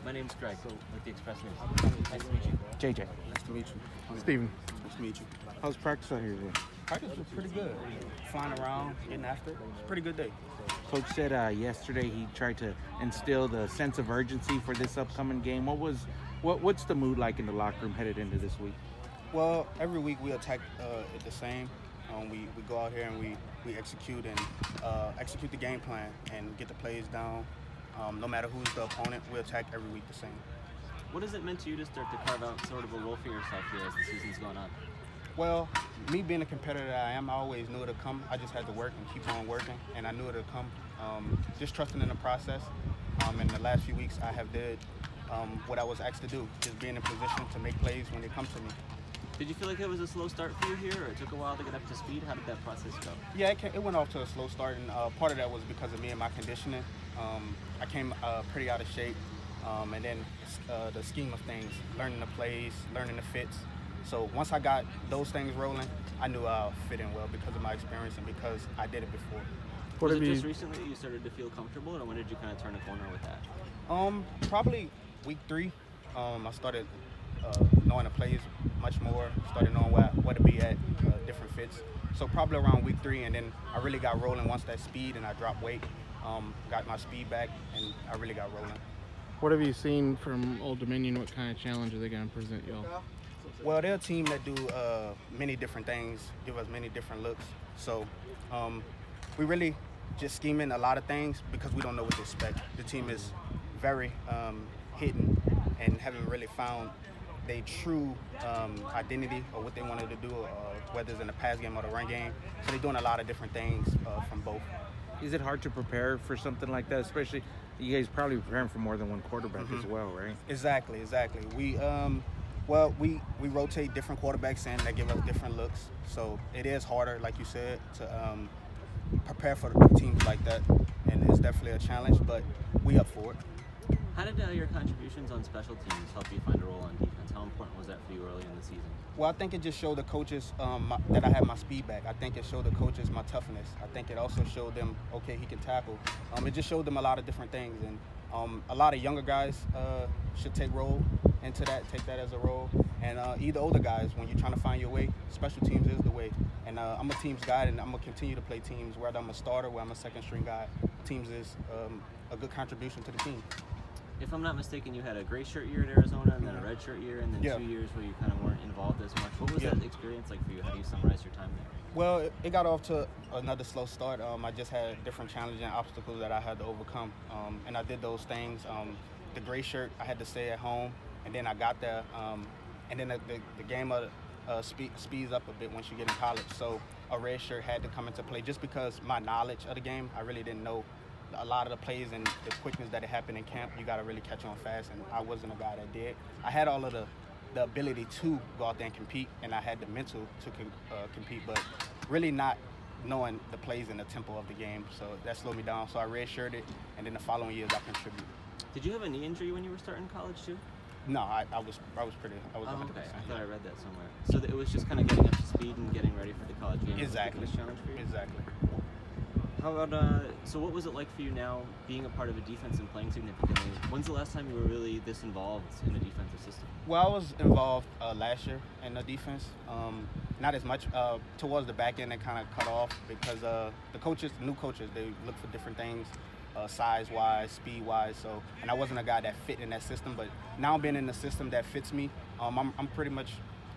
My name's Greg with the Express News. Nice to meet you. JJ. Nice to meet you. Steven. Nice to meet you. How's practice out here today? Practice was pretty good. Flying around, getting after it. It's a pretty good day. Coach said yesterday he tried to instill the sense of urgency for this upcoming game. What's the mood like in the locker room headed into this week? Well, every week we attack it the same. We go out here and we execute the game plan and get the plays down. No matter who's the opponent, we attack every week the same. What has it meant to you to start to carve out sort of a role for yourself here as the season's gone on? Well, me being a competitor that I am, I always knew it'd come. I just had to work and keep on working, and I knew it'd come. Just trusting in the process. In the last few weeks, I have did what I was asked to do, just being in position to make plays when they come to me. Did you feel like it was a slow start for you here, or it took a while to get up to speed? How did that process go? Yeah, it went off to a slow start, and part of that was because of me and my conditioning. I came pretty out of shape, and then the scheme of things, learning the plays, learning the fits. So once I got those things rolling, I knew I'll fit in well because of my experience and because I did it before. Was it just recently that you started to feel comfortable, or when did you kind of turn a corner with that? Probably week 3. I started knowing the plays much more, started knowing where to be at, different fits. So probably around week 3, and then I really got rolling once that speed and I dropped weight, got my speed back, and I really got rolling. What have you seen from Old Dominion? What kind of challenge are they going to present y'all? Well, they're a team that do many different things, give us many different looks. So we really just scheming a lot of things because we don't know what to expect. The team is very hidden and haven't really found their true identity or what they wanted to do, whether it's in the pass game or the run game. So they're doing a lot of different things from both. Is it hard to prepare for something like that, especially you guys probably preparing for more than one quarterback as well, right? Exactly. We we rotate different quarterbacks in that give us different looks. So it is harder, like you said, to prepare for teams like that, and it's definitely a challenge, but we up for it. How did your contributions on special teams help you find a role on defense? How important was that for you early in the season? Well, I think it just showed the coaches that I had my speed back. I think it showed the coaches my toughness. I think it also showed them, okay, he can tackle. It just showed them a lot of different things, and a lot of younger guys should take take that as a role. And either older guys, when you're trying to find your way, special teams is the way. And I'm a teams guy, and I'm going to continue to play teams, whether I'm a starter, whether I'm a second string guy. Teams is a good contribution to the team. If I'm not mistaken, you had a gray shirt year at Arizona and then a red shirt year and then 2 years where you kind of weren't involved as much. What was that experience like for you? How do you summarize your time there? Well, it got off to another slow start. I just had different challenging obstacles that I had to overcome, and I did those things. The gray shirt, I had to stay at home, and then I got there, and then the game speeds up a bit once you get in college. So a red shirt had to come into play just because my knowledge of the game, I really didn't know a lot of the plays and the quickness that it happened in camp. You got to really catch on fast, and I wasn't a guy that did. I had all of the ability to go out there and compete, and I had the mental to compete, but really not knowing the plays and the tempo of the game. So that slowed me down. So I redshirted, and then the following years I contributed. Did you have a knee injury when you were starting college too? No, I was 100%. Okay. I thought I read that somewhere. So it was just kind of getting up to speed and getting ready for the college game. Exactly. Challenge for you? Exactly. How about, so what was it like for you now being a part of a defense and playing significantly? When's the last time you were really this involved in a defensive system? Well, I was involved last year in the defense. Not as much. Towards the back end, it kind of cut off because the new coaches, they look for different things, size-wise, speed-wise. So, and I wasn't a guy that fit in that system. But now being in the system that fits me, I'm pretty much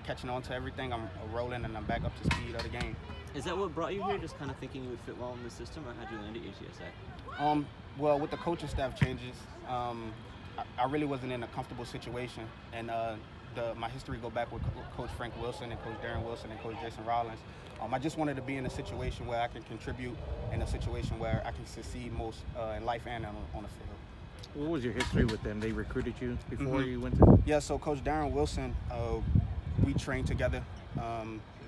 catching on to everything. I'm rolling, and I'm back up to speed of the game. Is that what brought you here, just kind of thinking you would fit well in the system, or how'd you land at UTSA? Well, with the coaching staff changes, I really wasn't in a comfortable situation, and my history go back with Coach Frank Wilson and Coach Darren Wilson and Coach Jason Rollins. I just wanted to be in a situation where I can contribute, in a situation where I can succeed most in life and on the field. What was your history with them? They recruited you before you went to? Yeah, so Coach Darren Wilson, we trained together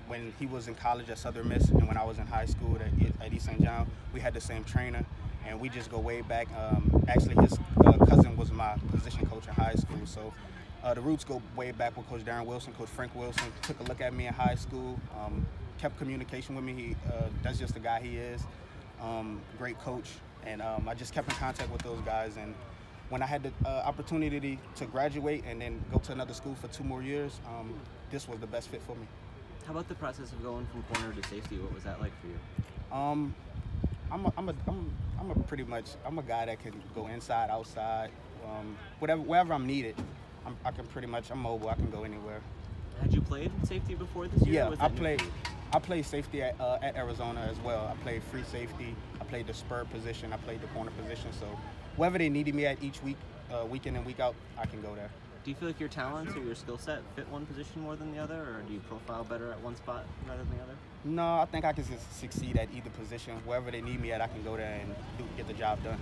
when he was in college at Southern Miss, and when I was in high school at East St. John. We had the same trainer, and we just go way back. Actually, his cousin was my position coach in high school, so the roots go way back with Coach Darren Wilson. Coach Frank Wilson took a look at me in high school, kept communication with me. That's just the guy he is. Great coach, and I just kept in contact with those guys, and when I had the opportunity to graduate and then go to another school for 2 more years, this was the best fit for me. How about the process of going from corner to safety? What was that like for you? I'm a guy that can go inside, outside, wherever I'm needed. I'm mobile. I can go anywhere. Had you played safety before this year? Yeah, or was that new for you? I played safety at Arizona as well. I played free safety. I played the spur position. I played the corner position. So wherever they needed me at each week, week in and week out, I can go there. Do you feel like your talents or your skill set fit one position more than the other, or do you profile better at one spot rather than the other? No, I think I can just succeed at either position. Wherever they need me at, I can go there and get the job done.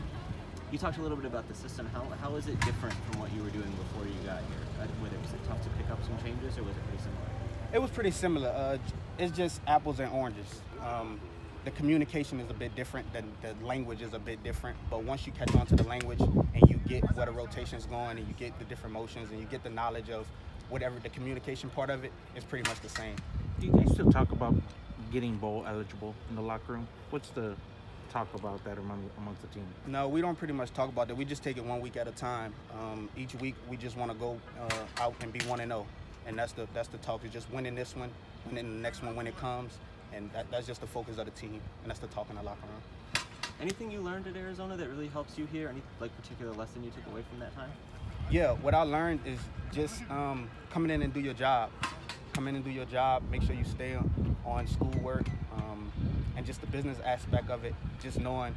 You talked a little bit about the system. How is it different from what you were doing before you got here? Was it tough to pick up some changes, or was it pretty similar? It was pretty similar. It's just apples and oranges. The communication is a bit different. The language is a bit different. But once you catch on to the language and you get where the rotation's going and you get the different motions and you get the knowledge of whatever the communication part of it, it's pretty much the same. Do you guys still talk about getting bowl eligible in the locker room? What's the talk about that amongst the team? No, we don't pretty much talk about that. We just take it 1 week at a time. Each week we just want to go out and be 1-0, and that's the talk. Is just winning this one, winning the next one when it comes, and that's just the focus of the team, and that's the talk in the locker room. Anything you learned at Arizona that really helps you here? Any particular lesson you took away from that time? Yeah, what I learned is just coming in and do your job. Come in and do your job. Make sure you stay on schoolwork, and just the business aspect of it. Just knowing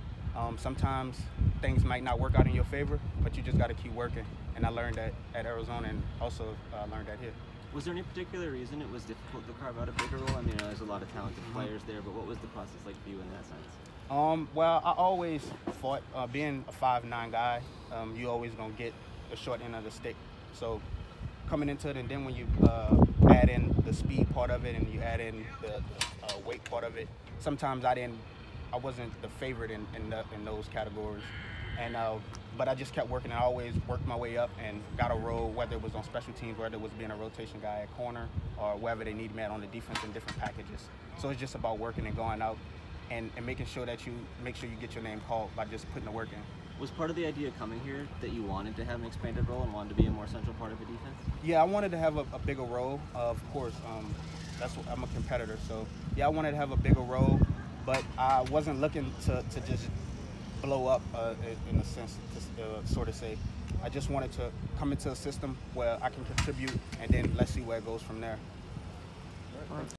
sometimes things might not work out in your favor, but you just got to keep working. And I learned that at Arizona, and also learned that here. Was there any particular reason it was difficult to carve out a bigger role? I mean, there's a lot of talented players there, but what was the process like for you in that sense? Well, I always fought, being a 5'9" guy, you always gonna get the short end of the stick. So coming into it, and then when you add in the speed part of it and you add in the weight part of it, sometimes I wasn't the favorite in those categories. And but I just kept working, and I always worked my way up and got a role, whether it was on special teams, whether it was being a rotation guy at corner, or wherever they need me at on the defense in different packages. So it's just about working and going out and making sure that you get your name called by just putting the work in. Was part of the idea coming here that you wanted to have an expanded role and wanted to be a more central part of the defense? Yeah, I wanted to have a bigger role. Of course, that's what, I'm a competitor, so yeah, I wanted to have a bigger role, but I wasn't looking to just blow up in a sense, to sort of say. I just wanted to come into a system where I can contribute, and then let's see where it goes from there.